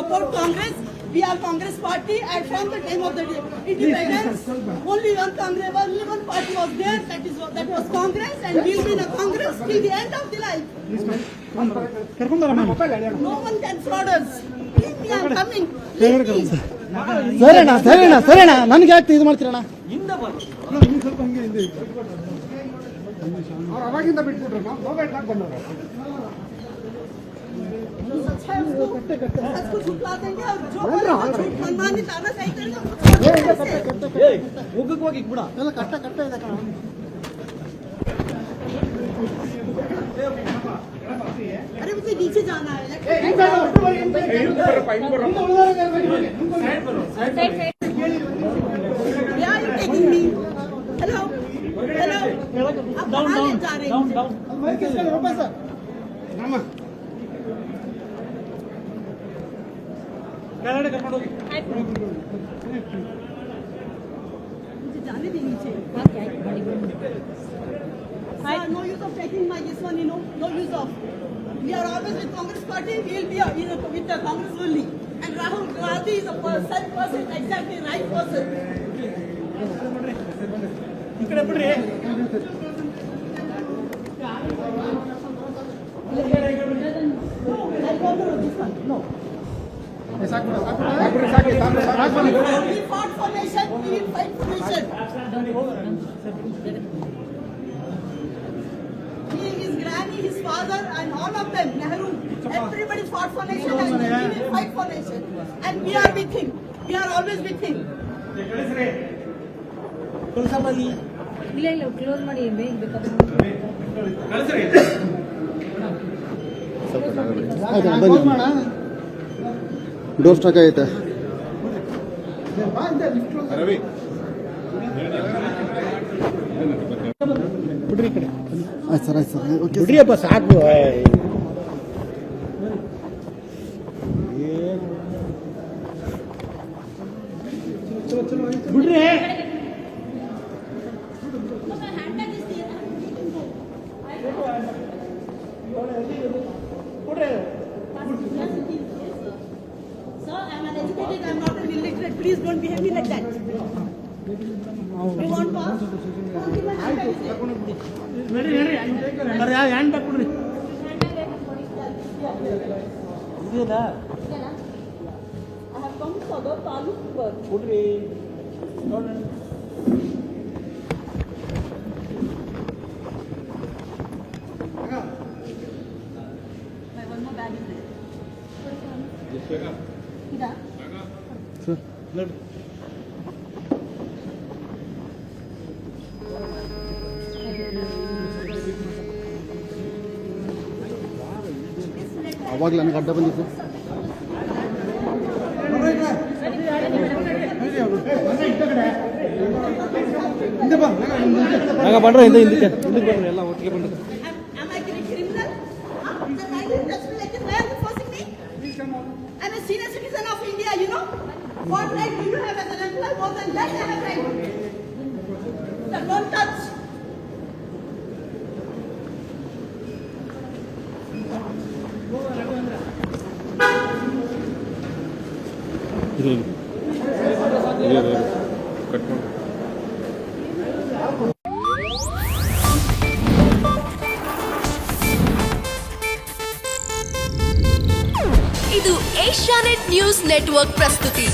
support Congress. We are Congress party, and from the time of the independence, only one party was there. That was Congress, and we will be in a Congress till the end of the life. No one can fraud us. Leave me, I am coming. Leave me. ಸರಿಣ್ಣ ನನಗೆ ಯಾಕೆ ಇದು ಮಾಡ್ತೀರಣ್ಣ? ಅವ್ರು ಅವಾಗಿಂದ ಬಿಟ್ಬಿಟ್ರು, ನಾವು ಗೋಬೇಟ್ನಾಗ ಬಂದವರು. ಹೋಗಿ ಬಿಡ ಎಲ್ಲ ಕಟ್ಟ ಇದೆ ಕಣ. अरे मुझे नीचे जाना है. Where are you taking me? Hello. आप कहाँ ले जा रहे हैं? मुझे जाने दे नीचे. No use of taking my this one, no use of. We are always with Congress party. We will be with the Congress only. And Rahul Gandhi is a person, exactly right person. No, I don't know this one. No. We fought for nation. We will fight for nation. His granny, his father, and all of them, Nehru, everybody fought for nation, and we will fight for nation. And we are with him. We are always with him. ಇಲ್ಲ close ಮಾಡಿ ಬೇಕಾದ್ರೆ door stock ಆಗೈತೆ. ಆಯ್ತು sir okay ಬಿಡ್ರಿಯಪ್ಪ ಸಾಕು. ಬಿಡ್ರಿ Sir, I am an educated, I am not an illiterate. Please don't behave me like that. You want pass? ನಡಿ hand bag ಕೊಡ್ರಿ. I have come for the taluk work. ಕೊಡ್ರಿ. My one more bag is there. Ida. Sir ನಡಿ. ಅವಾಗ ನನಗೆ ಅಡ್ಡ ಬಂದಿತ್ತು. ಬಂದ್ರೆ ಹಿಂದಕ್ಕೆ ಬರ್ರಿ, ಎಲ್ಲ ಒಟ್ಟಿಗೆ ಬಂದ್ರೆ. Am I a criminal? The guy who touched me like this, why are you forcing me? I am a senior citizen of India, What right do you have as an employee? More than that I have right. Sir, don't touch. ಇದು Asianet news network ಪ್ರಸ್ತುತಿ.